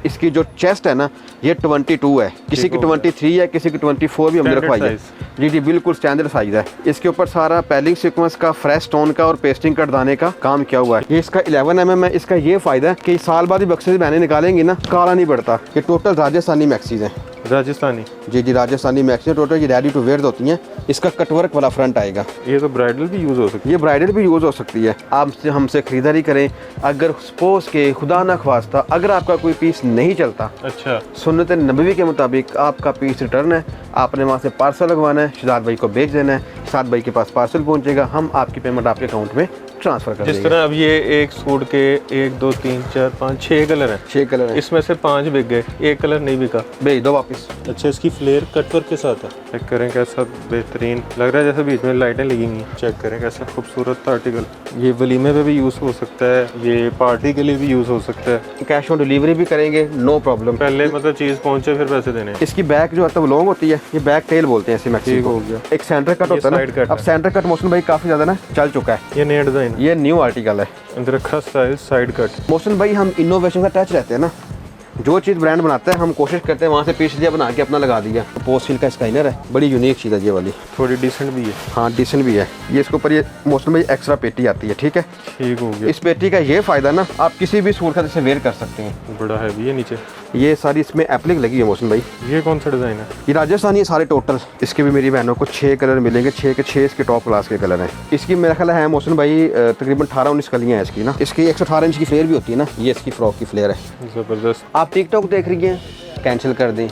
इसकी जो चेस्ट है ना ये 22 है, किसी की 23 है, किसी की 24 भी हमने रखवाई है। जी जी बिल्कुल स्टैंडर्ड साइज है। इसके ऊपर सारा पैलिंग सीक्वेंस का, फ्रेश स्टोन का और पेस्टिंग कटदाने का काम किया हुआ है। ये इसका 11 mm है। इसका ये फायदा है कि साल बाद ही बक्से से बहने निकालेंगी ना, काला नहीं पड़ता। ये टोटल राजस्थानी मैक्सीज हैं। राजस्थानी? जी जी राजस्थानी मैक्सी टोटल ये रेडी टू वेयर होती हैं। इसका कटवर्क वाला फ्रंट आएगा। ये तो ब्राइडल भी यूज़ हो सकती है? ये ब्राइडल भी यूज़ हो सकती है। आप हमसे खरीदारी करें, अगर सपोज के खुदा ना ख्वास्ता अगर आपका कोई पीस नहीं चलता, अच्छा, सुन्नत नबवी के मुताबिक आपका पीस रिटर्न है, आपने वहाँ से पार्सल लगवाना है, शहजाद भाई को भेज देना है, शहजाद भाई के पास पार्सल पहुँचेगा, हम आपकी पेमेंट आपके अकाउंट में ट्रांसफर कर देंगे। जिस तरह अब ये एक सूट के 1 2 3 4 5 6 कलर हैं। 6 कलर हैं। इसमें से 5 बिक गए, एक कलर नहीं बिका, भेज दो वापस। अच्छा, इसकी फ्लेयर कटवर्क के साथ है। चेक करें कैसा बेहतरीन लग रहा है, जैसे बीच में लाइटें लगी हुई हैं। चेक करें कैसा खूबसूरत आर्टिकल। ये वलीमे पे भी यूज़ हो सकता है, ये पार्टी के लिए भी यूज़ हो सकता है। कैश ऑन डिलीवरी भी करेंगे, नो प्रॉब्लम। पहले मतलब चीज़ पहुंचे फिर पैसे देने। इसकी बैक जो है लॉन्ग होती है, ये बैक टेल बोलते हैं इसे मैक्सी को। एक सेंटर कट होता है ना, अब सेंटर कट मोहसिन भाई काफ़ी ज़्यादा ना चल चुका है। ये नया डिज़ाइन, ये न्यू आर्टिकल है। अंदर रखा स्टाइल साइड कट। मोहसिन भाई हम इनोवेशन का टच रहते हैं ना, जो चीज़ ब्रांड बनाते हैं हम कोशिश करते हैं वहाँ से पीस लिया बना के अपना लगा दिया। पोस्ट सील का स्काइनर है, बड़ी यूनिक चीज़ है ये वाली। थोड़ी डिसेंट भी है। हाँ डिसेंट भी है। ये इसके ऊपर ये मोहसिन भाई एक्स्ट्रा पेटी आती है, ठीक है। ठीक हो गया। इस पेटी का ये फ़ायदा ना, आप किसी भी सूट का जैसे वेयर कर सकते हैं। बड़ा है भी ये नीचे। ये सारी इसमें एप्लिक लगी है मोहसिन भाई। ये कौन सा डिज़ाइन है? ये राजस्थानी है सारे टोटल। इसके भी मेरी बहनों को 6 कलर मिलेंगे, 6 के 6 इसके टॉप क्लास के कलर हैं। इसकी मेरा ख्याल है मोहसिन भाई तकरीबन 18-19 कलियाँ हैं इसकी ना। इसकी 118 इंच की फ्लेयर भी होती है ना, ये इसकी फ्रॉक की फ्लेयर है। ज़बरदस्त। आप टिकटॉक देख रही हैं, कैंसिल कर दें।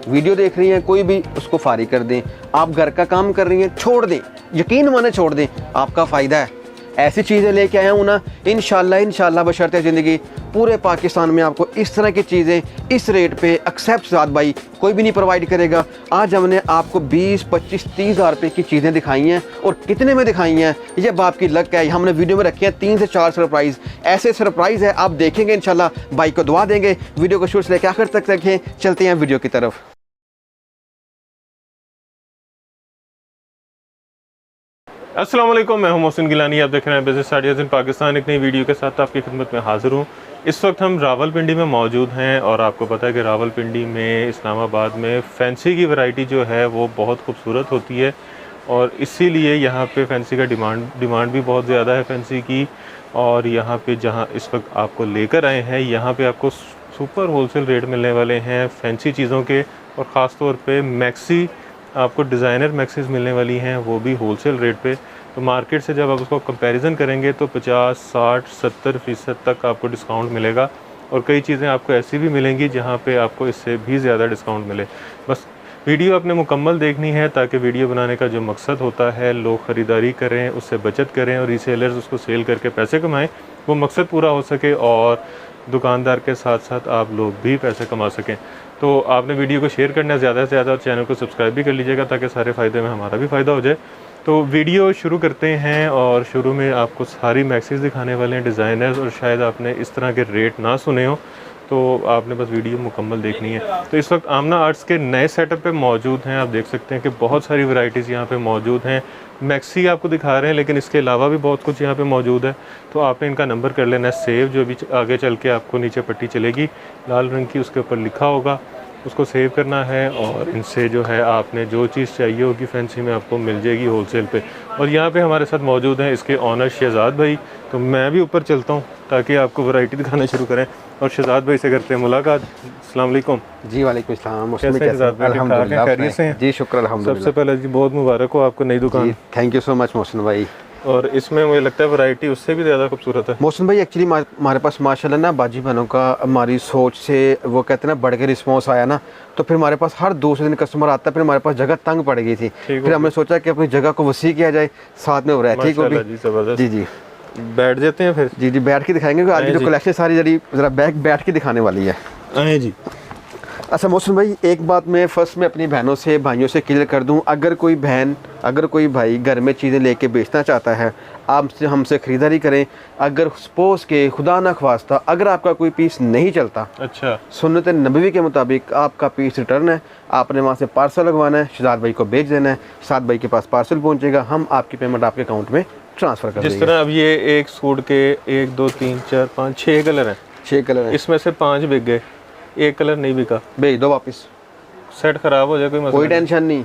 वीडियो देख रही हैं कोई भी, उसको फारिग कर दें। आप घर का काम कर रही हैं, छोड़ दें, यकीन माने छोड़ दें, आपका फ़ायदा है। ऐसी चीज़ें लेके आया हूँ ना, इंशाल्लाह बशर्ते ज़िंदगी पूरे पाकिस्तान में आपको इस तरह की चीज़ें इस रेट पे एक्सेप्ट साथ भाई कोई भी नहीं प्रोवाइड करेगा। आज हमने आपको 20, 25, 30 हज़ार रुपये की चीज़ें दिखाई हैं, और कितने में दिखाई हैं ये बाप की लक है। हमने वीडियो में रखे हैं 3 से 4 सरप्राइज़। ऐसे सरप्राइज़ है आप देखेंगे, इंशाल्लाह भाई को दुआ देंगे। वीडियो को शुरू से लेकर आखिर तक रखें। चलते हैं वीडियो की तरफ। अस्सलाम वालेकुम, मैं हूं मोहसिन गिलानी। आप देख रहे हैं बिज़नेस आइडियाज़ इन पाकिस्तान। एक नई वीडियो के साथ आपकी खिदमत में हाज़िर हूं। इस वक्त हम रावलपिंडी में मौजूद हैं, और आपको पता है कि रावलपिंडी में, इस्लामाबाद में फैंसी की वैरायटी जो है वो बहुत खूबसूरत होती है, और इसीलिए यहाँ पे फैंसी का डिमांड भी बहुत ज़्यादा है फैंसी की। और यहाँ पे जहाँ इस वक्त आपको लेकर आए हैं, यहाँ पे आपको सुपर होलसेल रेट मिलने वाले हैं फैंसी चीज़ों के, और ख़ास तौर पे मैक्सी, आपको डिज़ाइनर मैक्सीज मिलने वाली हैं, वो भी होलसेल रेट पे। तो मार्केट से जब आप उसको कंपैरिजन करेंगे तो 50, 60, 70% तक आपको डिस्काउंट मिलेगा, और कई चीज़ें आपको ऐसी भी मिलेंगी जहाँ पे आपको इससे भी ज़्यादा डिस्काउंट मिले। बस वीडियो आपने मुकम्मल देखनी है, ताकि वीडियो बनाने का जो मकसद होता है, लोग ख़रीदारी करें, उससे बचत करें, और रीसेलर्स उसको सेल करके पैसे कमाएँ, वो मकसद पूरा हो सके, और दुकानदार के साथ साथ आप लोग भी पैसे कमा सकें। तो आपने वीडियो को शेयर करना ज़्यादा से ज़्यादा, और चैनल को सब्सक्राइब भी कर लीजिएगा, ताकि सारे फ़ायदे में हमारा भी फ़ायदा हो जाए। तो वीडियो शुरू करते हैं, और शुरू में आपको सारी मैक्सीज दिखाने वाले हैं डिज़ाइनर्स, और शायद आपने इस तरह के रेट ना सुने हो, तो आपने बस वीडियो मुकम्मल देखनी है। तो इस वक्त आमना आर्ट्स के नए सेटअप पे मौजूद हैं। आप देख सकते हैं कि बहुत सारी वैरायटीज़ यहाँ पे मौजूद हैं। मैक्सी आपको दिखा रहे हैं, लेकिन इसके अलावा भी बहुत कुछ यहाँ पे मौजूद है। तो आपने इनका नंबर कर लेना है सेव, जो भी आगे चल के आपको नीचे पट्टी चलेगी लाल रंग की, उसके ऊपर लिखा होगा, उसको सेव करना है, और इनसे जो है आपने जो चीज़ चाहिए होगी फैंसी में आपको मिल जाएगी होलसेल पे। और यहाँ पे हमारे साथ मौजूद हैं इसके ऑनर शहजाद भाई। तो मैं भी ऊपर चलता हूँ ताकि आपको वैरायटी दिखाना शुरू करें, और शहजाद भाई से करते हैं मुलाकात। अस्सलाम वालेकुम। जी वालेकुम सलाम। अल्हम्दुलिल्लाह जी शुक्र अल्हम्दुलिल्लाह। सबसे पहले जी बहुत मुबारक हो आपको नई दुकान। Thank you so much Mohsin भाई। और इसमें मुझे लगता है वैरायटी उससे भी ज़्यादा खूबसूरत है। मोहसिन भाई एक्चुअली हमारे पास माशाल्लाह ना बाजी बहनों का हमारी सोच से वो कहते हैं ना बढ़ के रिस्पॉन्स आया ना, तो फिर हमारे पास हर दूसरे दिन कस्टमर आता है। फिर हमारे पास जगह तंग पड़ गई थी, फिर हमने सोचा कि अपनी जगह को वसी किया जाए, साथ में वैरायटी को भी। जी जी बैठ जाते हैं फिर। जी जी बैठ के दिखाएंगे, आज जो कलेक्शन सारी ज़रा बैठ के दिखाने वाली है। आए जी। अच्छा मोहसिन भाई, एक बात मैं फर्स्ट में अपनी बहनों से भाइयों से क्लियर कर दूं, अगर कोई बहन अगर कोई भाई घर में चीज़ें लेके बेचना चाहता है, आपसे हमसे ख़रीदारी करें। अगर सपोज के खुदा ना ख्वास्ता अगर आपका कोई पीस नहीं चलता, अच्छा, सुन्नत नबवी के मुताबिक आपका पीस रिटर्न है, आपने वहाँ से पार्सल लगवाना है, शहजाद भाई को भेज देना है, शहजाद भाई के पास पार्सल पहुँचेगा, हम आपकी पेमेंट आपके अकाउंट में ट्रांसफ़र कर देंगे। जिस तरह अब ये एक सूट के 1 2 3 4 5 6 कलर हैं। 6 कलर है, इसमें से 5 बिक गए, एक कलर नहीं बिका, भेज दो वापस, सेट खराब हो जाए कोई मसला कोई नहीं। टेंशन नहीं।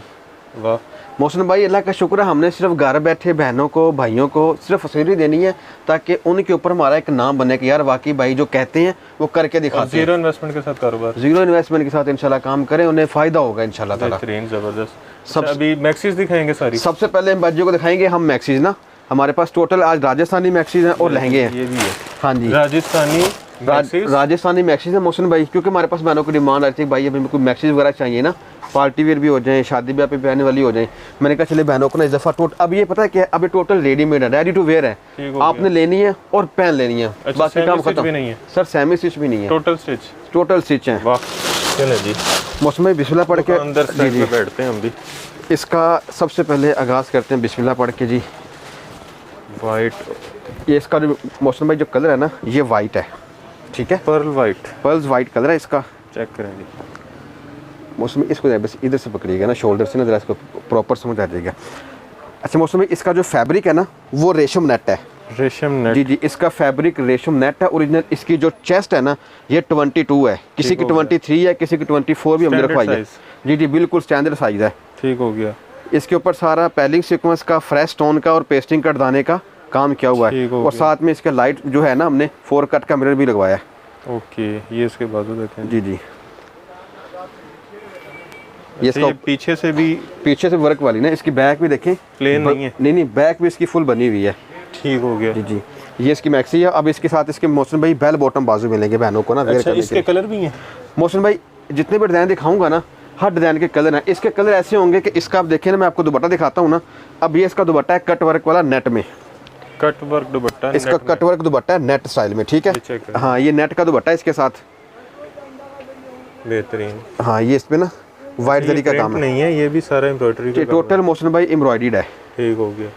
वाह, मोहसिन भाई अल्लाह का शुक्र है, हमने सिर्फ घर बैठे बहनों को भाइयों को सिर्फ फैसिलिटी देनी है ताकि उनके ऊपर हमारा एक नाम बने कि यार वाकई भाई जो कहते हैं वो करके दिखाते हैं। जीरो इन्वेस्टमेंट के साथ कारोबार, जीरो इन्वेस्टमेंट के साथ इंशाल्लाह काम करें, उन्हें फ़ायदा होगा इंशाल्लाह ताला। बेहतरीन, ज़बरदस्त। अभी मैक्सीज दिखाएंगे सारी। सबसे पहले हम बच्चों को दिखाएंगे हम मैक्सीज ना, हमारे पास टोटल आज राजस्थानी मैक्सीज हैं और लहंगे हैं। ये भी है हाँ जी, राजस्थानी मैक्सीज। राजस्थानी मैक्सीज है मोहसिन भाई, क्योंकि हमारे पास बहनों की डिमांड आती है भाई अभी कोई मैक्सीज वगैरह चाहिए ना, पार्टी वेयर भी हो जाए, शादी ब्याह पे पहनने वाली हो जाए। मैंने कहा चले बहनों को ना इस दफ़ा अब ये पता है क्या है, अभी टोटल रेडीमेड है, रेडी टू वेयर है, आपने लेनी है और पहन लेनी है। अच्छा, बाकी काम भी खत्म नहीं है सर, सेमी स्टिच भी नहीं है, टोटल स्टिच है। वाह, चले जी मौसम में बिस्मिल्लाह पढ़ के अंदर जी जी बैठते हैं हम भी। इसका सबसे पहले आगाज़ करते हैं बिस्मिल्लाह पढ़ के जी। वाइट, ये इसका जो मौसम भाई जो कलर है ना ये वाइट है, ठीक है, pearl white, pearls white colour है इसका। चेक करें जी। मौसम इसको बस इधर से पकड़िएगा ना, शोल्डर से ना ज़रा इसको प्रॉपर समझ आ जाएगा। अच्छा मौसम इसका जो फैब्रिक है ना वो रेशम नेट है, रेशम नेट। जी जी, इसका फैब्रिक रेशम नेट है ओरिजिनल। इसकी जो चेस्ट है ना ये 22 है, किसी की 23 है, किसी की 24 भी हमने रखवाई है। जी जी बिल्कुल स्टैंडर्ड साइज़ है, ठीक हो गया। इसके ऊपर सारा पैलिंग सीक्वेंस का, फ्रेश स्टोन का और पेस्टिंग कट दाने का काम किया हुआ है, और साथ में इसका लाइट जो है ना हमने 4 कट का मिरर भी लगवाया है। ओके, ये इसके बाजू देखें जी जी, ये इसका पीछे से वर्क वाली ना, इसकी बैक भी देखें प्लेन नहीं है, नहीं बैक भी इसकी फुल बनी हुई है। ठीक हो गया। जी जी, ये इसकी मैक्सी है। अब इसके साथ इसके मौसम भाई बेल बॉटम बाजू मिलेंगे बहनों को ना वेयर अच्छा, करने इसके कलर भी हैं मौसम भाई, जितने भी डिज़ाइन दिखाऊंगा ना हर डिज़ाइन के कलर हैं। इसके कलर ऐसे होंगे कि इसका आप देखें ना, मैं आपको दुपट्टा दिखाता हूँ ना, अब ये इसका दुपट्टा है कट वर्क वाला नेट में, कट वर्क दुपट्टा, इसका कट वर्क दुपट्टा है नेट स्टाइल में, ठीक है। हाँ ये नेट का दुपट्टा है इसके साथ, बेहतरीन। हाँ ये इस पे ना वाइट जरी का काम है, नहीं है, ये भी सारा एम्ब्रॉयडरी का टोटल मौसम भाई एम्ब्रॉयडर्ड है। ठीक हो गया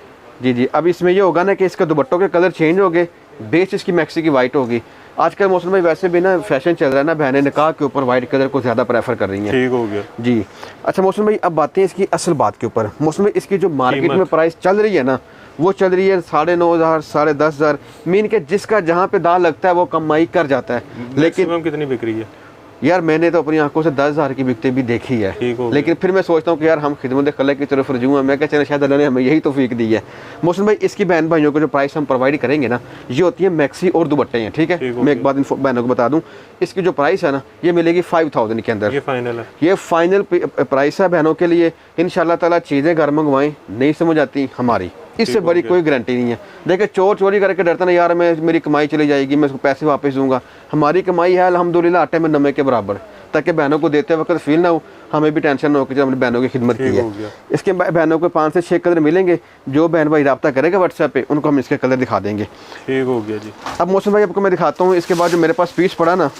जी जी। अब इसमें ये होगा ना कि इसका दुपट्टों के कलर चेंज हो गए, बेस इसकी मैक्सी की वाइट होगी। आजकल मौसम भाई वैसे भी ना फैशन चल रहा है ना, बहनें निकाह के ऊपर वाइट कलर को ज़्यादा प्रेफर कर रही हैं। ठीक हो गया जी। अच्छा मौसम भाई अब बातें इसकी असल बात के ऊपर। मौसम भाई इसकी जो मार्केट में प्राइस चल रही है ना वो चल रही है 9,500 10,500 मीन के, जिसका जहाँ पे दाल लगता है वो कमाई कर जाता है। लेकिन कितनी बिक रही है यार, मैंने तो अपनी आंखों से 10,000 की बिकते भी देखी है, लेकिन फिर मैं सोचता हूँ कि यार हम खिदमत खला की तरफ रजू हैं। मैं क्या चले शायद अल्लाह ने हमें यही तौफीक दी है। मौसम भाई इसकी बहन भाइयों को जो प्राइस हम प्रोवाइड करेंगे ना ये होती है मैक्सी और दुपट्टे हैं, ठीक है। मैं एक बात इन बहनों को बता दूँ, इसकी जो प्राइस है ना ये मिलेगी 5,000 के अंदर, ये फाइनल है, ये फाइनल प्राइस है बहनों के लिए। इंशाल्लाह ताला चीज़ें घर मंगवाएं, नहीं समझ आती हमारी, इससे बड़ी कोई गारंटी नहीं है। देखिए चोरी करके डरता ना यार मैं मेरी कमाई चली जाएगी, मैं उसको पैसे वापस दूंगा। हमारी कमाई है अल्हम्दुलिल्लाह आटे में नमक के बराबर, ताकि बहनों को देते वक्त फील ना हो, हमें भी टेंशन ना हो कि जब हमने बहनों की खिदमत की है। इसके बहनों को 5 से 6 कलर मिलेंगे, जो बहन भाई रब्ता करेगा व्हाट्सएप पे उनको हम इसके कलर दिखा देंगे। ठीक हो गया जी। अब मौसम भाई आपको मैं दिखाता हूँ, इसके बाद जो मेरे पास पीस पड़ा ना,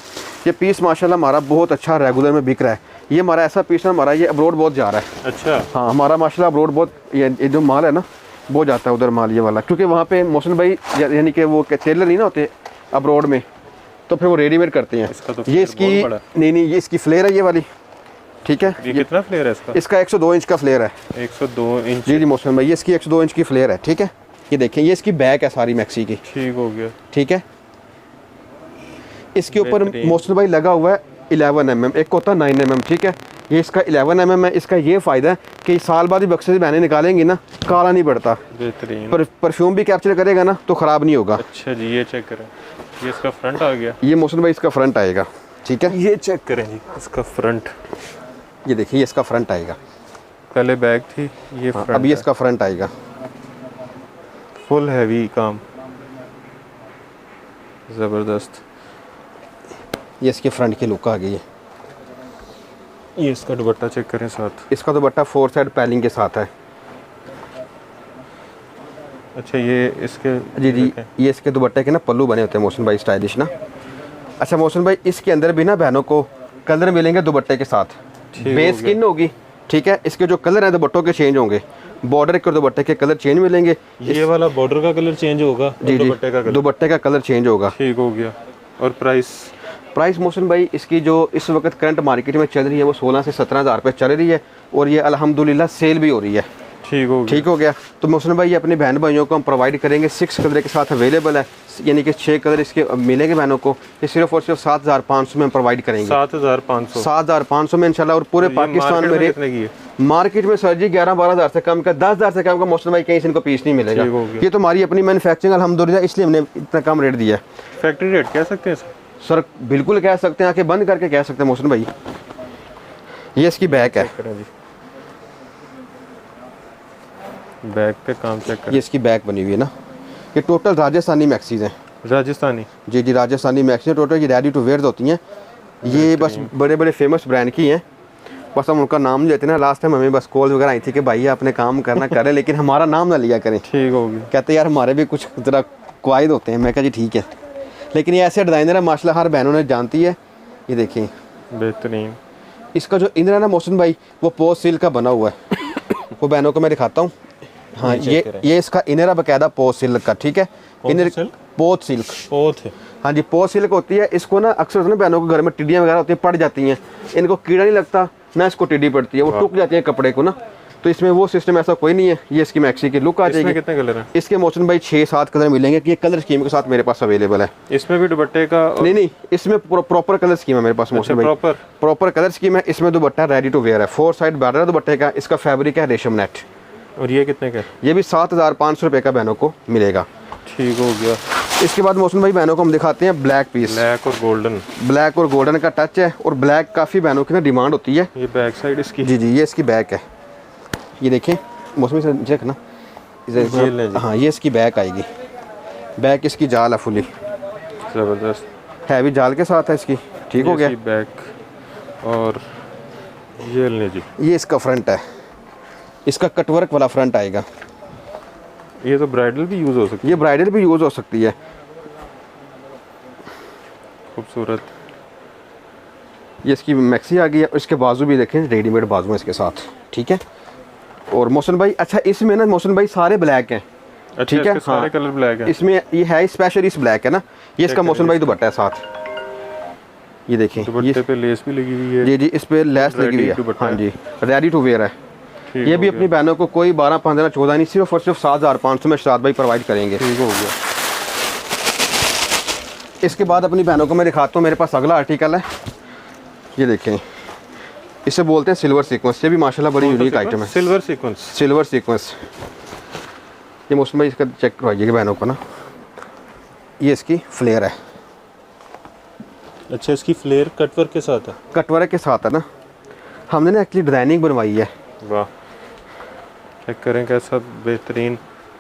ये पीस माशाल्लाह हमारा बहुत अच्छा रेगुलर में बिक रहा है। ये हमारा ऐसा पीस है, हमारा ये अब्रोड बहुत जा रहा है। अच्छा, हाँ हमारा माशाल्लाह अब्रोड बहुत, ये जो माल है ना बहुत जाता है उधर माल ये वाला, क्योंकि वहाँ पे मौसम भाई यानी कि वो टेलर नहीं ना होते अब्रोड में, तो फिर वो रेडीमेड करते हैं। तो ये इसकी नहीं ये इसकी फ्लेयर है ये वाली, ठीक है। ये कितना फ्लेयर है इसका? इसका 102 इंच का फ्लेयर है। 102 इंच? जी जी मौसम भाई ये इसकी 102 इंच की फ्लेयर है, ठीक है। ये देखें ये इसकी बैक है सारी मैक्सी की, ठीक हो गया, ठीक है। इसके ऊपर मौसम भाई लगा हुआ है 11 mm, एक होता है 9 mm, ठीक है। ये इसका 11 mm है। इसका ये फ़ायदा है कि साल बाद ही बक्से से बहनें निकालेंगी ना काला नहीं पड़ता, बेहतरीन। परफ्यूम भी कैप्चर करेगा ना तो ख़राब नहीं होगा। अच्छा जी, ये चेक करें, ये इसका फ्रंट आ गया। ये मौसम भाई इसका फ्रंट आएगा, ठीक है। ये चेक करें जी इसका फ्रंट, ये देखिए ये इसका फ्रंट आएगा, पहले बैक थी ये फ्रंट, अब ये इसका फ्रंट आएगा। फुल हैवी काम, ज़बरदस्त। ये इसके फ्रंट की लुक आ गई है। ये इसका दुपट्टा चेक करें साथ, इसका दुपट्टा 4 साइड पैलिंग के साथ है। अच्छा ये इसके जी ये इसके दुपट्टे के ना पल्लू बने होते हैं मौसम भाई स्टाइलिश ना। अच्छा मौसम भाई इसके अंदर भी ना बहनों को कलर मिलेंगे दुपट्टे के साथ, बेस स्किन होगी, ठीक है। इसके जो कलर हैं दुपट्टों के चेंज होंगे, बॉर्डर के और दुपट्टे के कलर चेंज मिलेंगे। ये वाला बॉर्डर का कलर चेंज होगा, जी दुपट्टे का कलर चेंज होगा। ठीक हो गया। और प्राइस मौसम भाई इसकी जो इस वक्त करंट मार्केट में चल रही है वो 16 से 17 हज़ार रुपये चल रही है, और ये अल्हम्दुलिल्लाह सेल भी हो रही है। ठीक हो गया। तो मोहसिन भाई ये अपने बहन भाइयों को हम प्रोवाइड करेंगे 6 कलर के साथ अवेलेबल है, यानी कि 6 कलर इसके मिलेंगे बहनों को। ये सिर्फ और सिर्फ 7,500 में हम प्रोवाइड करेंगे। 7,500 में इंशाल्लाह। और पूरे पाकिस्तान में रेट मार्केट में सर जी 11-12 हज़ार से कम का, 10 हज़ार से कम का मोहसिन भाई कहीं से इनको पीस नहीं मिलेगा। ये तो हमारी अपनी मैन्युफैक्चरिंग अल्हम्दुलिल्लाह, इसलिए हमने इतना कम रेट दिया है। फैक्ट्री रेट कह सकते हैं सर? बिल्कुल कह सकते हैं, आके बंद करके कह सकते हैं मोहसिन भाई। ये इसकी बैक है, बैक पे काम चेक करें। ये इसकी बैक बनी हुई है ना। ये टोटल राजस्थानी मैक्सीज हैं। राजस्थानी? जी जी, राजस्थानी मैक्सीज टोटल। ये रेडी टू वेयर होती हैं। ये बस बड़े बड़े फेमस ब्रांड की हैं, बस हम उनका नाम लेते हैं ना। लास्ट टाइम हमें बस कॉल वगैरह आई थी कि भाई आपने काम करना करें लेकिन हमारा नाम ना लिया करें। ठीक हो गया। कहते यार हमारे भी कुछ ज़रा क्वाइद होते हैं। मैं कहा जी ठीक है, लेकिन ये ऐसे डिज़ाइनर है माशाल्लाह, हर बहनों ने जानती है। ये देखिए बेहतरीन। इसका जो इंद्र है ना मोहसिन भाई, वो पोस्ट सिल्क का बना हुआ है। वो बहनों को मैं दिखाता हूँ। हाँ, ये इसका इनर है बकायदा पोस्ट सिल्क का। ठीक है, इनर पोस्ट सिल्क। पोत है? हाँ जी, पोस्ट सिल्क होती है। इसको ना अक्सर ना बहनों को घर में टिड्डियाँ वगैरह होती हैं, पड़ जाती हैं। इनको कीड़ा नहीं लगता ना, इसको टिड्डी पड़ती है, वो टूट जाती है कपड़े को ना। तो इसमें वो सिस्टम ऐसा कोई नहीं है। ये इसकी मैक्सी की लुक आ जाएगी। कितने कलर हैं इसके? मोहसिन भाई 6-7 कलर मिलेंगे कि ये कलर स्कीम के साथ मेरे पास अवेलेबल है। इसमें भी दुपट्टे का? नहीं, इसमें प्रॉपर कलर स्कीम है मेरे पास मोहसिन भाई। प्रॉपर कलर स्कीम है। इसमें दुपट्टा रेडी टू वेयर है, 4 साइड बॉर्डर है दुपट्टे का। इसका फैब्रिक है रेशम नेट। और ये कितने का? ये भी 7,500 रुपये का बहनों को मिलेगा। ठीक हो गया। इसके बाद मोहसिन भाई बहनों को हम दिखाते हैं ब्लैक पीस। ब्लैक और गोल्डन। ब्लैक और गोल्डन का टच है, और ब्लैक काफ़ी बहनों की ना डिमांड होती है। ये बैक साइड इसकी? जी, ये इसकी बैक है। ये देखें मौसमी से चेक ना। हाँ, ये इसकी बैक आएगी। बैक इसकी जाल है फुली ज़बरदस्त, हैवी जाल के साथ है इसकी। ठीक हो गया। बैक और ये ले जी, ये इसका फ्रंट है। इसका कटवर्क वाला फ्रंट आएगा। ये तो ब्राइडल भी यूज़ हो सकती है? ये ब्राइडल भी यूज़ हो सकती है। खूबसूरत। ये इसकी मैक्सी आ गई है। इसके बाजू भी देखें, रेडीमेड बाजू है इसके साथ। ठीक है। और मोहसिन भाई अच्छा, इसमें ना मोहसिन भाई सारे ब्लैक हैं। अच्छा, ठीक है, सारे कलर ब्लैक है इसमें। ये है स्पेशल इस ब्लैक है ना। ये इसका मोहसिन भाई दुपट्टा है साथ। ये देखें, दुपट्टे पे लेस भी लगी हुई है। जी, इस पे लेस लगी हुई है। हाँ जी, रेडी टू वेयर है। ये भी अपनी बहनों को कोई 12, 15, 14 नहीं, सिर्फ और सिर्फ 7,500 में शाद भाई प्रोवाइड करेंगे। ठीक हो गया। इसके बाद अपनी बहनों को मैं दिखाता हूँ, मेरे पास अगला आर्टिकल है। ये देखें, इसे बोलते हैं सिल्वर सीक्वेंस। ये भी माशाल्लाह बड़ी यूनिक आइटम है। Silver sequence? Silver sequence. ये मौसम भाई इसका चेक करवाइएगा बहनों को ना। ये इसकी फ्लेयर है। अच्छा, इसकी फ्लेयर कटवर्क के साथ है? कटवर्क के साथ है ना। हमने ना एक्चुअली डिजाइनिंग बनवाई है। वाह, चेक करें कैसा बेहतरीन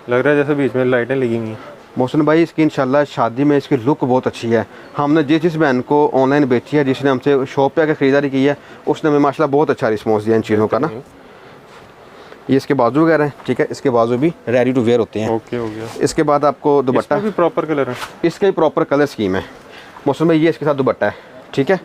लग रहा है, जैसे बीच में लाइटें लगी हुई हैं। मोहसिन भाई इसकी इंशाल्लाह शादी में इसकी लुक बहुत अच्छी है। हमने जिस बहन को ऑनलाइन बेची है, जिसने हमसे शॉप पे आकर ख़रीदारी की है, उसने हमें माशाल्लाह बहुत अच्छा रिस्पॉन्स दिया इन चीज़ों का ना। ये इसके बाजू वगैरह हैं। ठीक है, इसके बाजू भी रेडी टू वेयर होते हैं। ओके हो गया। इसके बाद आपको दुपट्टा भी प्रॉपर कलर है? इसका भी प्रॉपर कलर स्कीम है मोहसिन भाई। ये इसके साथ दुपट्टा है। ठीक है,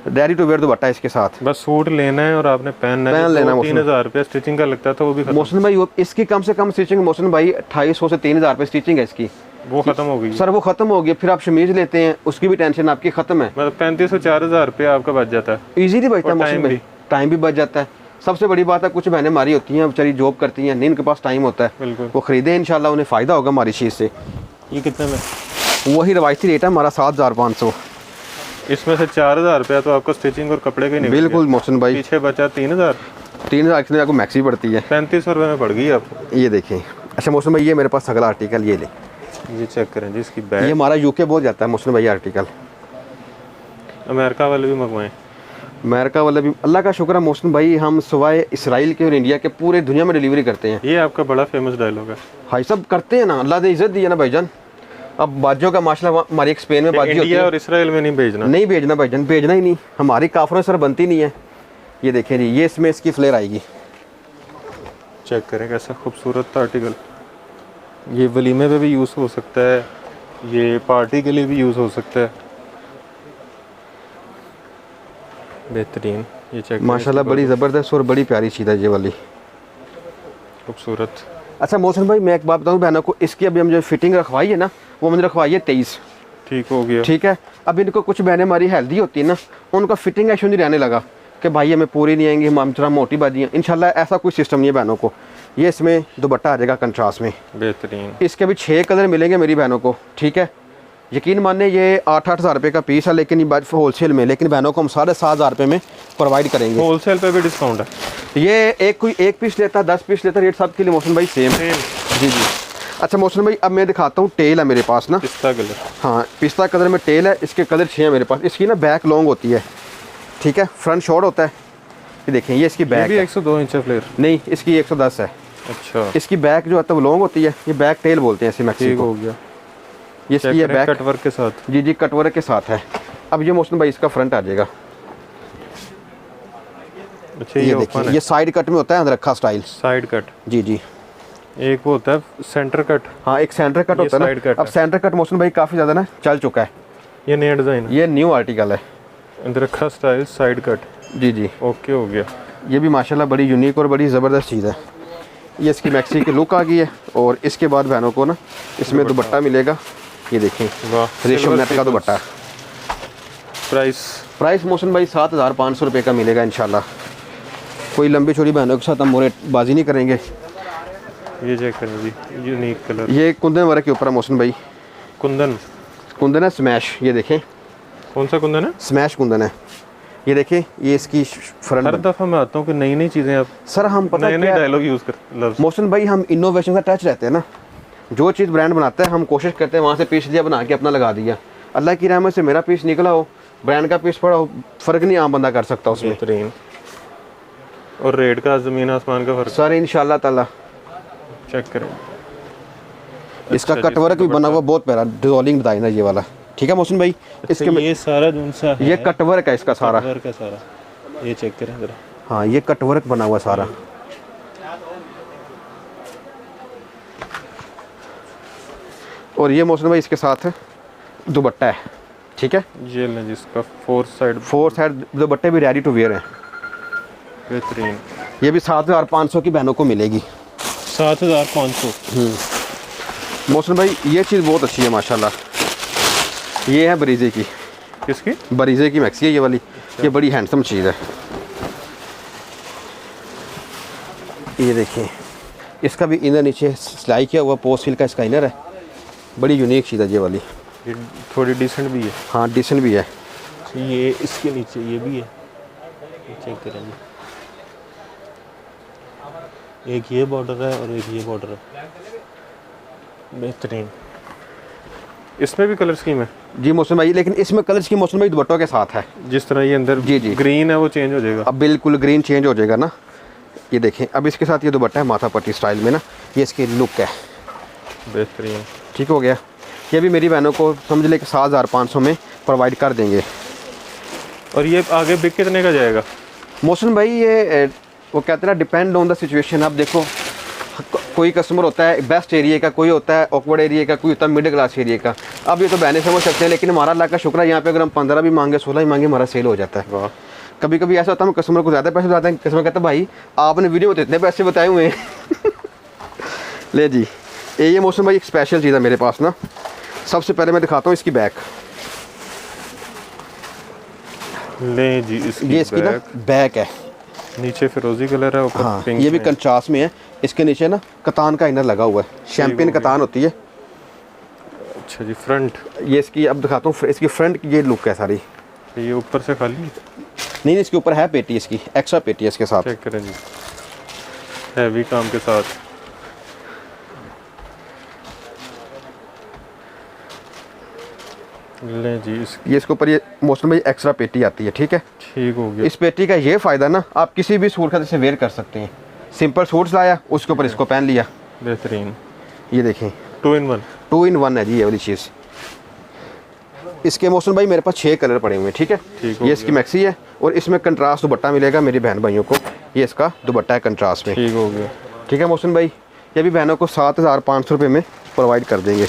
रेडी टू वेयर दुपट्टा है इसके साथ। बस सूट लेना है और आपने पहन लेना। 3,000 रुपये स्टिचिंग का लगता था, वो भी मोहसिन भाई इसकी कम से कम स्टिचिंग मोहसिन भाई 2,500 से 3,000 रुपये स्टिचिंग है इसकी। वो खत्म हो गई सर? वो खत्म हो गई। फिर आप शमीज लेते हैं, उसकी भी टेंशन आपकी खत्म है। मतलब 3,500 4,000 रुपये आपका बच जाता है। इजीली बचता है मोहसिन भाई, टाइम भी बच जाता है। सबसे बड़ी बात है, कुछ बहनें हमारी होती हैं बेचारी जॉब करती हैं, नहीं उनके पास टाइम होता है, वो खरीदे इंशाल्लाह उन्हें फ़ायदा होगा हमारी चीज़ से। ये कितने में? वही रवायती रेट है हमारा 7,500। इसमें से 4,000 रुपया तो आपको स्टिचिंग और कपड़े के नहीं? बिल्कुल मोहसिन भाई। पीछे बचा 3,000। 3,000 कितने आपको मैक्सी पड़ती है? 3,500 रुपये में पड़ गई आपको। ये देखें। अच्छा मोहसिन भाई, ये मेरे पास अगला आर्टिकल, ये ले, ये चेक करें जी। इसकी बैग, ये हमारा यूके बहुत जाता है मोहसिन भाई आर्टिकल। अमेरिका वाले भी मंगवाएं? अमेरिका वाले भी अल्लाह का शुक्र है मोहसिन भाई, हम सिवाय इसराइल के और इंडिया के पूरे दुनिया में डिलीवरी करते हैं। ये आपका बड़ा फेमस डायलॉग है। भाई सब करते हैं ना, अल्लाह ने इज्जत दी है ना भाईजान। अब बाजियों का माशाल्लाह हमारी एक स्पेन में बाजी होती है। इंडिया और इसराइल में नहीं भेजना? नहीं भेजना भाईजान, भेजना ही नहीं। हमारी काफरों सर बनती नहीं है। ये देखें जी, ये इसमें इसकी फ्लेयर आएगी। चेक करें कैसा खूबसूरत आर्टिकल। ये वलीमे पे भी यूज़ हो सकता है, ये पार्टी के लिए भी यूज़ हो सकता है। बेहतरीन। ये चेक माशाल्लाह बड़ी ज़बरदस्त और बड़ी प्यारी चीज़ है ये वाली, खूबसूरत। अच्छा मोहसिन भाई, मैं एक बात बताऊँ बहनों को, इसकी अभी हम जो फिटिंग रखवाई है ना, वो मैंने रखवाई है 23। ठीक हो गया। ठीक है। अब इनको कुछ बहनें हमारी हेल्दी होती है ना, उनका फिटिंग इशू नहीं रहने लगा कि भाई हमें पूरी नहीं आएंगी, हम जरा मोटी बाजी हैं। इंशाल्लाह ऐसा कोई सिस्टम नहीं है बहनों को। ये इसमें दुपट्टा आ जाएगा कंट्रास्ट में। बेहतरीन। इसके भी 6 कलर मिलेंगे मेरी बहनों को, ठीक है। यकीन माने ये 8-8 हज़ार रुपये का पीस है, लेकिन ये बात होलसेल में, लेकिन बहनों को हम 7,500 रुपये में प्रोवाइड करेंगे। होलसेल पे भी डिस्काउंट है? ये कोई 1 पीस लेता है, 10 पीस लेता है, रेट सब के लिए मौसम भाई सेम। जी जी। अच्छा मौसम भाई, अब मैं दिखाता हूँ, टेल है मेरे पास ना, पिस्ता कलर। हाँ पिस्ता कलर में टेल है, इसके कलर 6 है मेरे पास। इसकी ना बैक लॉन्ग होती है, ठीक है, फ्रंट शॉर्ट होता है। ये देखें, ये इसकी बैक भी 102 इंच फ्लेयर नहीं, इसकी 110 है। अच्छा। इसकी बैक जो है तो लॉन्ग होती है, ये बैक टेल बोलते हैं इसे मैक्सी को। हो गया। ये इसकी ये बैक कटवर्क के साथ। जी जी, कटवर्क के साथ है। अब ये मौसम भाई इसका फ्रंट आ जाएगा। अच्छा, ये देखिए, ये साइड कट में होता है, अंदर रखा स्टाइल साइड कट। जी जी। एक वो होता है सेंटर कट। हाँ, एक सेंटर कट होता है ना। अब सेंटर कट मौसम भाई काफ़ी ज़्यादा ना चल चुका है। ये नया डिज़ाइन, ये न्यू आर्टिकल है। अंदर रखा स्टाइल साइड कट। जी जी। ओके हो गया। ये भी माशाल्लाह बड़ी यूनिक और बड़ी ज़बरदस्त चीज़ है। ये इसकी मैक्सी की लुक आ गई है। और इसके बाद बहनों को ना इसमें दुपट्टा मिलेगा, ये देखें, वाह, रेशम नेट का दुपट्टा। प्राइस मौसम भाई 7,500 रुपये का मिलेगा इंशाल्लाह। कोई लंबी चौड़ी बहनों के साथ हम मोरे बाजी नहीं करेंगे। ये चेक करें जी, यूनिक कलर। ये कुंदन वर्क के ऊपर है मौसम भाई। कुंदन है, स्मैश। ये देखें, कौन सा कुंदन है? स्मैश कुंदन है। ये देखें, ये इसकी फ्रंट। हर दफ़ा मैं आता हूँ कि नई नई चीज़ें आप सर हम पता नए डायलॉग यूज़ कर मौसम भाई, हम इनोवेशन का टच रहते हैं ना। जो चीज़ ब्रांड बनाता है हम कोशिश करते हैं वहाँ से पीस लिया बना के अपना लगा दिया। अल्लाह की रहमत से मेरा पीस निकला हो, ब्रांड का पीस पड़ा हो, फ़र्क नहीं आम बंदा कर सकता उसमें। बेहतरीन। और रेट का ज़मीन आसमान का फ़र्क सर इंशाल्लाह ताला। चेक करें, इसका कटवर्क भी बना हुआ बहुत प्यारा, डिज़ोल्विंग डिज़ाइन है ये वाला, ठीक है मौसम भाई। इसके में ये सारा सा है, ये कटवर्क है इसका सारा। कटवर्क का सारा, ये चेक करें ज़रा। हाँ, ये कटवर्क बना हुआ सारा। और ये मौसम भाई इसके साथ दुपट्टा है, ठीक है। ये लें जिसका फोर साइड दुपट्टे भी रेडी टू वेयर हैं। बेहतरीन। ये भी 7,500 की बहनों को मिलेगी। 7,500। मौसम भाई ये चीज़ बहुत अच्छी है माशाल्लाह। ये है बरीजे की। किसकी? बरीजे की मैक्सी है ये वाली। ये बड़ी हैंडसम चीज़ है। ये देखिए, इसका भी इनर नीचे सिलाई किया हुआ पोस्ट फिल का इसका इनर है। बड़ी यूनिक चीज़ है ये वाली। ये थोड़ी डिसेंट भी है। हाँ, डिसेंट भी है। ये इसके नीचे ये भी है, चेक करेंगे। एक ये बॉर्डर है और एक ये बॉर्डर है। बेहतरीन। इसमें भी कलर स्कीम है जी मौसम भाई, लेकिन इसमें कलर स्कीम मौसम भाई दुपट्टों के साथ है। जिस तरह ये अंदर जी जी ग्रीन है वो चेंज हो जाएगा। अब बिल्कुल ग्रीन चेंज हो जाएगा ना। ये देखें, अब इसके साथ ये दुपट्टा है माथा पट्टी स्टाइल में ना, ये इसकी लुक है। बेहतरीन। ठीक हो गया। ये भी मेरी बहनों को समझ ले कि 7,500 में प्रोवाइड कर देंगे। और ये आगे बिक कितने का जाएगा मौसम भाई? ये वो कहते हैं ना, डिपेंड ऑन द सिचुएशन। आप देखो, कोई कस्टमर होता है बेस्ट एरिया का, कोई होता है ऑकवर्ड एरिया का, कोई होता है मिडिल क्लास एरिया का। अब ये तो बहने समझ सकते हैं, लेकिन हमारा अल्लाह का शुक्र है, यहाँ पे अगर हम 15 भी मांगे, 16 ही मांगे, हमारा सेल हो जाता है। वाह। कभी कभी ऐसा होता है हम कस्टमर को ज़्यादा पैसे बताते हैं, कस्टमर कहता है भाई आपने वीडियो में तो इतने पैसे बताए हुए हैं। ले जी, ये मौसम भाई एक स्पेशल चीज़ है मेरे पास ना। सबसे पहले मैं दिखाता हूँ इसकी बैक। ले जी, ये इसकी ना बैक है। नीचे फिरोजी कलर है, ऊपर हाँ, पिंक ये भी कंट्रास्ट में है। इसके नीचे ना कतान का इनर लगा हुआ है, शैम्पेन कतान होती है। अच्छा जी, फ्रंट। ये इसकी अब दिखाता हूँ, इसकी फ्रंट की ये लुक है सारी। ये ऊपर से खाली नहीं, इसके ऊपर है पेटी, इसकी एक्स्ट्रा पेटी है इसके साथ। चेक करें जी, हैवी काम के साथ। ले जी, ये इसके ऊपर ये मौसम में एक्स्ट्रा पेटी आती है, ठीक है। ठीक हो गया। इस पेटी का ये फ़ायदा ना, आप किसी भी सूट का जैसे वेयर कर सकते हैं। सिंपल सूट्स लाया, उसके ऊपर इसको पहन लिया। बेहतरीन। ये देखें, 2 in 1। 2 in 1 है जी ये वाली चीज़। इसके मौसम भाई मेरे पास 6 कलर पड़े हुए हैं, ठीक है। ये इसकी मैक्सी है और इसमें कंट्रास्ट दुपट्टा मिलेगा मेरी बहन भाइयों को। ये इसका दुपट्टा है कंट्रास्ट में। ठीक हो गया। ठीक है मौसम भाई, ये भी बहनों को 7,500 रुपये में प्रोवाइड कर देंगे।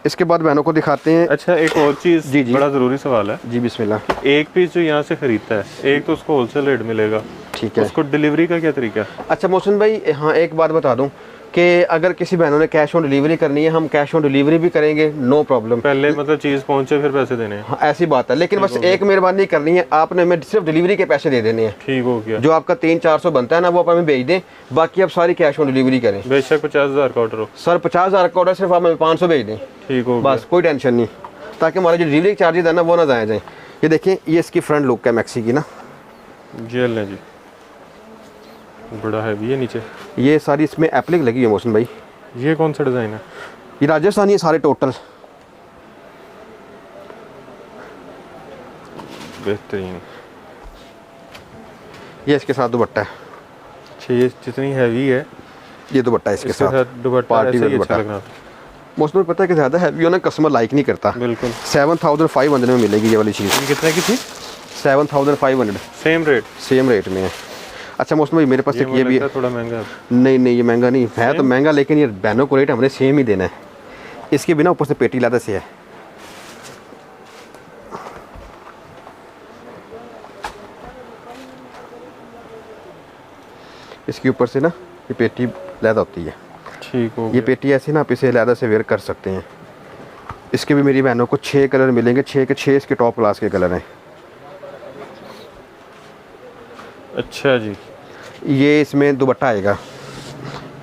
इसके बाद बहनों को दिखाते हैं। अच्छा, एक और चीज़, जी जी, बड़ा ज़रूरी सवाल है जी। बिस्मिल्लाह। एक पीस जो यहाँ से ख़रीदता है, एक तो उसको होलसेल रेट मिलेगा, ठीक है। उसको डिलीवरी का क्या तरीका है? अच्छा मौसम भाई, हाँ एक बात बता दूं, कि अगर किसी बहनों ने कैश ऑन डिलीवरी करनी है, हम कैश ऑन डिलीवरी भी करेंगे, नो प्रॉब्लम। पहले मतलब चीज़ पहुंचे फिर पैसे देने हैं। हाँ, ऐसी बात है, लेकिन बस एक मेहरबानी करनी है, आपने हमें सिर्फ डिलीवरी के पैसे दे देने हैं। ठीक हो गया। जो आपका 300-400 बनता है ना, वो आप हमें भेज दें, बाकी आप सारी कैश ऑन डिलीवरी करें। बेशक 50,000 का ऑर्डर हो सर 50,000 का ऑर्डर, सिर्फ आप हमें 500 भेज दें, ठीक हो बस, कोई टेंशन नहीं, ताकि हमारे जो डिलीवरी चार्जेस है ना वो ना जाए जाए। ये देखें, ये इसकी फ्रंट लुक है मैक्सी की ना, जेल है जी, बड़ा हैवी है नीचे। ये सारी इसमें एप्लिक लगी है मोहसिन भाई। ये कौन सा डिज़ाइन है? ये राजस्थानी है सारे टोटल। बेहतरीन। ये इसके साथ दुपट्टा है। अच्छा, ये जितनी हैवी है ये दुपट्टा है इसके साथ दुपट्टा पार्टी ऐसे वेयर ही अच्छा दुपट्टा। लग रहा था। मोस्टली पता है कि ज़्यादा हैवी होना कस्टमर लाइक नहीं करता। बिल्कुल। 7,500 में मिलेगी ये वाली चीज़। ये कितने की थी? 7,500 सेम रेट? सेम रेट में है। अच्छा मोस्टली मेरे पास एक ये भी है। थोड़ा महंगा है। नहीं नहीं, ये महंगा नहीं है, तो महंगा, लेकिन ये बहनों को रेट हमने सेम ही देना है। इसके बिना ऊपर से पेटी लादा से है। इसके ऊपर से ना ये पेटी लैदा होती है। ठीक हो ये गया। पेटी ऐसी ना, आप इसे लैदा से वेयर कर सकते हैं। इसके भी मेरी बहनों को 6 कलर मिलेंगे, 6 के 6 इसके टॉप क्लास के कलर हैं। अच्छा जी। ये इसमें दुपट्टा आएगा,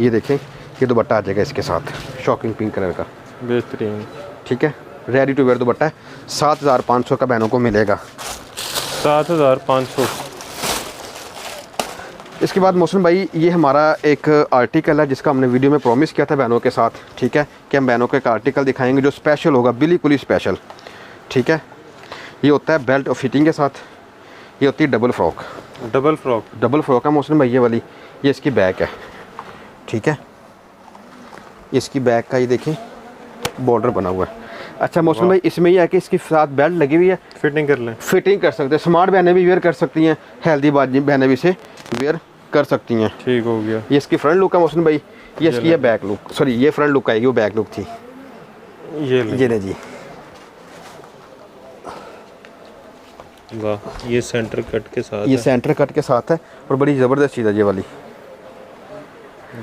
ये देखें, ये दुपट्टा आ जाएगा इसके साथ, शॉकिंग पिंक कलर का। बेहतरीन। ठीक है, रेडी टू वेयर दुपट्टा है। 7,500 का बहनों को मिलेगा। 7,500। इसके बाद मोहसिन भाई, ये हमारा एक आर्टिकल है जिसका हमने वीडियो में प्रॉमिस किया था बहनों के साथ, ठीक है, कि हम बहनों को एक आर्टिकल दिखाएंगे जो स्पेशल होगा, बिल्कुल ही स्पेशल। ठीक है, ये होता है बेल्ट और फिटिंग के साथ। ये होती है double frock. Double frock? Double frock है मोहसिन भाई ये वाली। ये इसकी बैक है, ठीक है, इसकी बैक का ये देखें बॉर्डर बना हुआ है। अच्छा मोहसिन भाई, इसमें यह है कि इसके साथ बेल्ट लगी हुई है, फिटिंग कर लें? फिटिंग कर सकते हैं। स्मार्ट बहनें भी वेयर कर सकती हैं, हेल्दी बाजी बहनें भी इसे वेयर कर सकती हैं। ठीक हो गया। ये इसकी फ्रंट लुक है मोहसिन भाई, ये इसकी है बैक लुक, सॉरी ये फ्रंट लुक आएगी, वो बैक लुक थी। ये ले जी, वाह, ये सेंटर कट के साथ ये है। सेंटर कट के साथ है और बड़ी ज़बरदस्त चीज़ है ये वाली।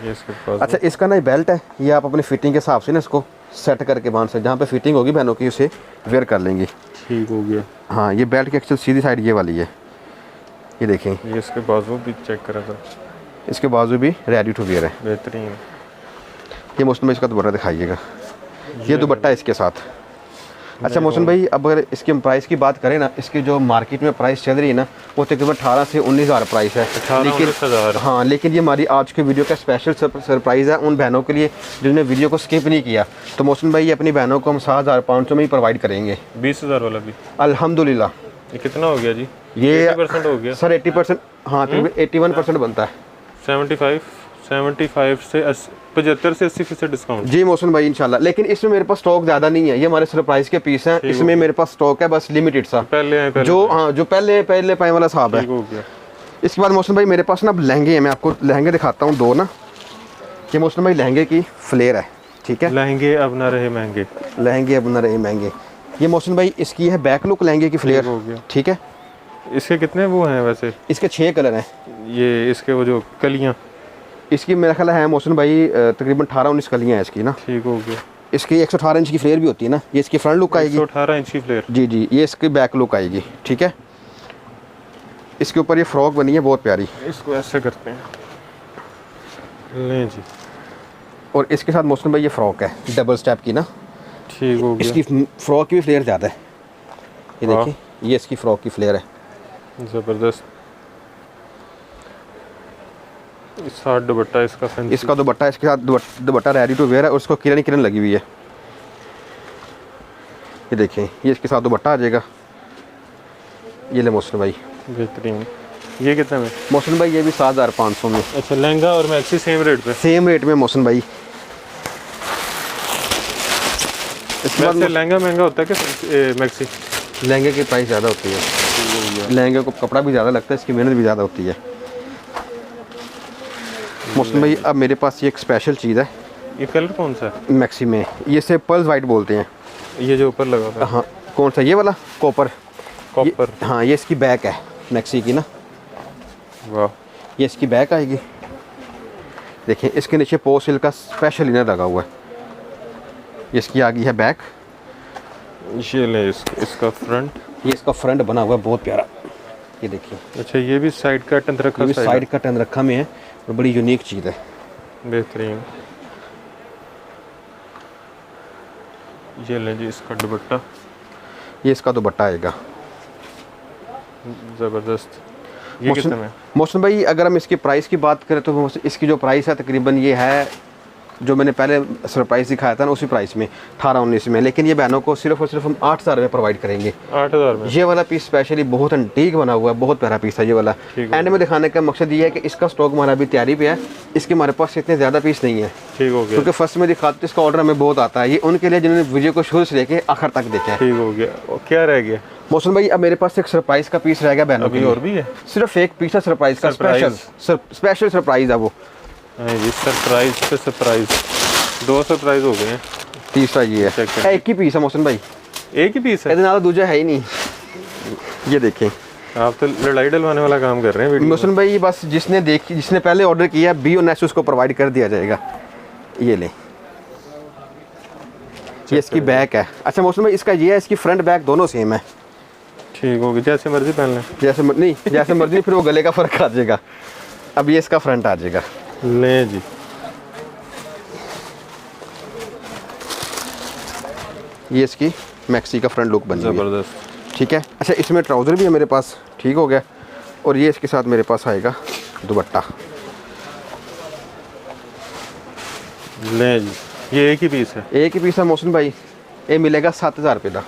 ये इसके पास। अच्छा, इसका ना बेल्ट है, ये आप अपनी फिटिंग के हिसाब से ना इसको सेट करके बांध से, जहाँ पे फिटिंग होगी बहनों की उसे वेयर कर लेंगी। ठीक हो गया। हाँ, ये बेल्ट की एक्चुअल सीधी साइड ये वाली है, ये देखें। ये इसके बाजू भी चेक करा था। इसके बाजू भी रेडी टू वेयर है। बेहतरीन। ये मौसम में इसका दुपट्टा दिखाइएगा, ये दुपट्टा इसके साथ। अच्छा मोहसिन भाई, अब अगर इसके प्राइस की बात करें ना, इसकी जो मार्केट में प्राइस चल रही है ना, वो तकरीबन 18 से 19,000 प्राइस है। 18-19,000। हाँ, लेकिन ये हमारी आज के वीडियो का स्पेशल सरप्राइज़ है उन बहनों के लिए जिन्होंने वीडियो को स्किप नहीं किया। तो मोहसिन भाई, ये अपनी बहनों को हम 7,500 में ही प्रोवाइड करेंगे। 20,000 वाला भी? अल्हम्दुलिल्लाह। ये कितना हो गया जी? ये 80% हो गया सर। 80%, हाँ, तकरीबन 81% बनता है। 75 से 75 से 80% डिस्काउंट? जी मोहसिन भाई, इंशाल्लाह। लेकिन इसमें मेरे पास स्टॉक ज़्यादा नहीं है, ये हमारे सरप्राइज के पीस हैं, इसमें मेरे पास स्टॉक है बस लिमिटेड सा। पहले जो हाँ, जो पहले पाए वाला साहब है। हो गया। इसके बाद मोहसिन भाई, मेरे पास ना अब लहंगे हैं, मैं आपको लहंगे दिखाता हूँ 2 ना। ये मोहसिन भाई लहंगे की फ्लेयर है, ठीक है। लहंगे अब ना रहे महंगे। लहंगे अब ना रहे महंगे। ये मोहसिन भाई इसकी है बैक लुक लहंगे की फ्लेयर, हो गया। ठीक है। इसके कितने वो हैं वैसे? इसके 6 कलर हैं। ये इसके वो जो कलियाँ, इसकी मेरा ख्याल है मोहसिन भाई तकरीबन 18-19 कलियाँ हैं इसकी ना। ठीक हो गया। इसकी 118 इंच की फ्लेयर भी होती है ना। ये इसकी फ्रंट लुक आएगी, 118 इंच की फ्लेयर। जी जी। ये इसकी बैक लुक आएगी, ठीक है। इसके ऊपर ये फ्रॉक बनी है बहुत प्यारी। इसको ऐसे करते हैं, लें जी। और इसके साथ मोहसिन भाई ये फ्रॉक है डबल स्टेप की ना। ठीक हो गया। इसकी फ्रॉक की भी फ्लेयर ज़्यादा है, ये देखिए, ये इसकी फ्रॉक की फ्लेयर है, ज़बरदस्त। साथ दुपट्टा इसका फैंसी। इसका दुपट्टा, इसके साथ दुपट्टा रेडी टू वेयर है और उसको किरण लगी हुई है, ये देखें। ये इसके साथ दुपट्टा आ जाएगा। ये ले मोहसिन भाई। बेहतरीन। ये कितने में? मोहसिन भाई ये भी 7,500 में। अच्छा, लहंगा और मैक्सी सेम रेट पे? सेम रेट में मोहसिन भाई। इसके बाद लहंगा महंगा होता है क्या मैक्सी? लहंगे की प्राइस ज़्यादा होती है, लहंगे को कपड़ा भी ज़्यादा लगता है, इसकी मेहनत भी ज़्यादा होती है। मोहसिन भाई, अब मेरे पास ये एक स्पेशल चीज़ है। ये कलर कौन सा है? मैक्सी में ये से पर्ल्स वाइट बोलते हैं। ये जो ऊपर लगा हुआ है? हाँ, कौन सा? ये वाला कॉपर। कॉपर? हाँ, ये इसकी बैक है मैक्सी की ना। वाह। ये इसकी बैक आएगी, देखिए इसके नीचे पोसिल का स्पेशल इनर लगा हुआ है। इसकी आ गई है बैक, ये ले इसका फ्रंट, ये इसका फ्रंट बना हुआ है बहुत प्यारा, ये देखिए। अच्छा ये भी साइड का टन रखा, ये साइड का टन रखा में है और बड़ी यूनिक चीज़ है, बेहतरीन। ये ले जी इसका दुपट्टा, ये इसका दुपट्टा आएगा ज़बरदस्त। ये कितने में? मोहसिन भाई अगर हम इसकी प्राइस की बात करें तो इसकी जो प्राइस है तकरीबन ये है जो मैंने पहले सरप्राइज दिखाया था ना उसी प्राइस में 18-19 में, लेकिन ये बहनों को सिर्फ और सिर्फ हम 8,000 में प्रोवाइड करेंगे। 8,000 में? ये वाला पीस स्पेशली बहुत एंटीक बना हुआ है, बहुत प्यारा पीस है ये वाला। एंड में दिखाने का मकसद ये है कि इसका स्टॉक हमारा अभी तैयारी पे है, इसके हमारे पास इतने ज़्यादा पीस नहीं है। ठीक हो गया, क्योंकि फर्स्ट में दिखाते तो इसका ऑर्डर हमें बहुत आता है। ये उनके लिए जिन्होंने वीडियो को शुरू से लेके आखिर तक देखा है। ठीक हो गया। क्या रह गया मौसम भाई? अब मेरे पास एक सरप्राइज का पीस रह गया बहनों के अभी, लिए। और भी है? सिर्फ एक पीस है सरप्राइज का, स्पेशल सरप्राइज है वो। ये सरप्राइज पे सरप्राइज, 2 सरप्राइज हो गए हैं। तीसरा ये है, एक ही पीस है मौसम भाई, एक ही पीस है, इतना दूजा है ही नहीं। ये देखें, आप तो लड़ाई डलवाने वाला काम कर रहे हैं वीडियो। मौसम भाई बस जिसने पहले ऑर्डर किया बी और नेक्स्ट उसको प्रोवाइड कर दिया जाएगा। ये ले, ये इसकी बैक है। अच्छा मौसम भाई इसका ये है, इसकी फ्रंट बैक दोनों सेम है। ठीक होगी, जैसे मर्जी पहन लें। जैसे मर्जी फिर वो गले का फर्क आ जाएगा। अब ये इसका फ्रंट आ जाएगा। ले जी, ये इसकी मैक्सी का फ्रंट लुक बनी हुई है। ज़बरदस्त। ठीक है। अच्छा इसमें ट्राउज़र भी है मेरे पास, ठीक हो गया। और ये इसके साथ मेरे पास आएगा दुपट्टा। ले जी, ये एक ही पीस है? एक ही पीस है मौसम भाई, ये मिलेगा 7,000 रुपये का।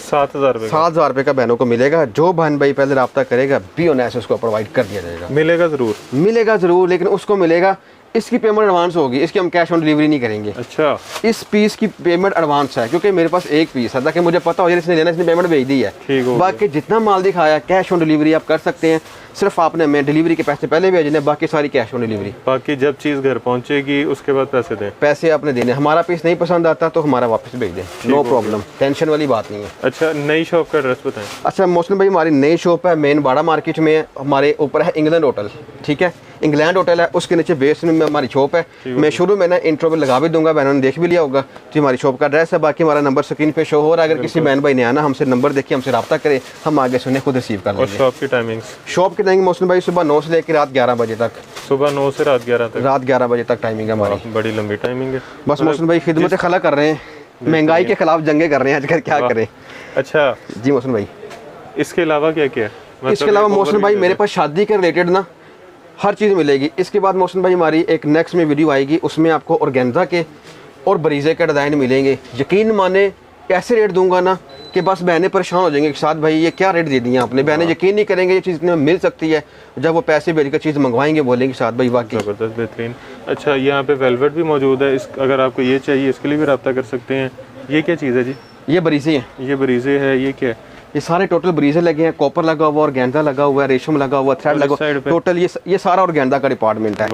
7,000 रुपये? 7,000 रुपये का बहनों को मिलेगा। जो बहन भाई पहले रब्ता करेगा बी ऑन एस उसको प्रोवाइड कर दिया जाएगा। मिलेगा ज़रूर? मिलेगा ज़रूर, लेकिन उसको मिलेगा, इसकी पेमेंट एडवांस होगी, इसकी हम कैश ऑन डिलीवरी नहीं करेंगे। अच्छा, इस पीस की पेमेंट एडवांस है क्योंकि मेरे पास एक पीस है, ताकि मुझे पता हो जाए इसने लेना, इसने पेमेंट भेज दी है। ठीक हो। बाकी जितना माल दिखाया कैश ऑन डिलीवरी आप कर सकते हैं, सिर्फ आपने हमें डिलीवरी के पैसे पहले भेजने, बाकी सारी कैश ऑन डिलीवरी। बाकी जब चीज़ घर पहुंचेगी उसके बाद पैसे दें? पैसे आपने देने, हमारा पीस नहीं पसंद आता तो हमारा वापस भेज दें, नो प्रॉब्लम, टेंशन वाली बात नहीं है। अच्छा, नई शॉप का एड्रेस बताएं। अच्छा मौसम भाई हमारी नई शॉप है मेन बाड़ा मार्केट में, हमारे ऊपर है इंग्लैंड होटल। ठीक है, इंग्लैंड होटल है, उसके नीचे बेसमेंट में हमारी शॉप है। मैं शुरू में ना इंट्रो में लगा भी दूंगा, बहनों ने देख भी लिया होगा जी हमारी शॉप का एड्रेस है। बाकी हमारा नंबर स्क्रीन पे शो हो रहा है, अगर किसी बहन भाई ने आना हमसे नंबर देखिए, हमसे रब्ता करे, हम आगे से उन्हें खुद रिसीव कर और लेंगे। शॉप की टाइमिंग्स? शॉप की टाइमिंग मौसम भाई सुबह 9 से लेकर रात 11 बजे तक। सुबह 9 से रात 11 तक? रात 11 बजे तक टाइमिंग है हमारी। बड़ी लंबी टाइमिंग है। बस मौसम भाई खिदमत खला कर रहे हैं, महंगाई के खिलाफ जंगे कर रहे हैं आजकल, क्या करें। अच्छा जी मौसम भाई, इसके अलावा क्या क्या है? इसके अलावा मौसम भाई मेरे पास शादी के रिलेटेड ना हर चीज़ मिलेगी। इसके बाद मौसम भाई हमारी एक नेक्स्ट में वीडियो आएगी, उसमें आपको ऑर्गेन्जा के और बरीजे के डिज़ाइन मिलेंगे। यकीन माने कैसे रेट दूंगा ना कि बस बहनें परेशान हो जाएंगे कि साथ भाई ये क्या रेट दे दिए आपने। बहनें यकीन नहीं करेंगे ये चीज़ इतने में मिल सकती है, जब वो पैसे भेज कर चीज़ मंगवाएंगे बोलेंगे साथ भाई वाकई ज़बरदस्त, बेहतरीन। अच्छा यहाँ पे वेलवेट भी मौजूद है, इस अगर आपको ये चाहिए इसके लिए भी रब्ता कर सकते हैं। ये क्या चीज़ है जी? ये बरीजे हैं। ये बरीजे है, ये क्या है? ये सारे टोटल बरीजे लगे हैं, कॉपर लगा हुआ, ऑर्गेन्जा लगा हुआ है, रेशम लगा हुआ, थ्रेड लगा हुआ, टोटल ये सारा ऑर्गेन्जा का डिपार्टमेंट है।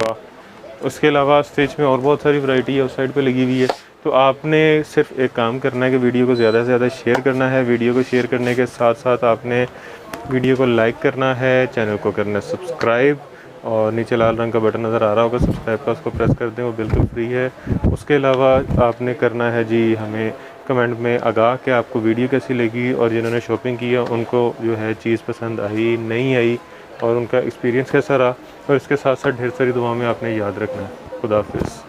उसके अलावा स्टेज में और बहुत सारी वैरायटी है उस साइड पे लगी हुई है। तो आपने सिर्फ एक काम करना है कि वीडियो को ज़्यादा से ज़्यादा शेयर करना है। वीडियो को शेयर करने के साथ साथ आपने वीडियो को लाइक करना है, चैनल को करना है सब्सक्राइब, और नीचे लाल रंग का बटन नज़र आ रहा होगा सब्सक्राइब का, उसको प्रेस कर दें, वो बिल्कुल फ्री है। उसके अलावा आपने करना है जी हमें कमेंट में आगाह कि आपको वीडियो कैसी लगी, और जिन्होंने शॉपिंग किया उनको जो है चीज़ पसंद आई नहीं आई, और उनका एक्सपीरियंस कैसा रहा। और इसके साथ साथ ढेर सारी दुआओं में आपने याद रखना है। खुदा हाफिज़।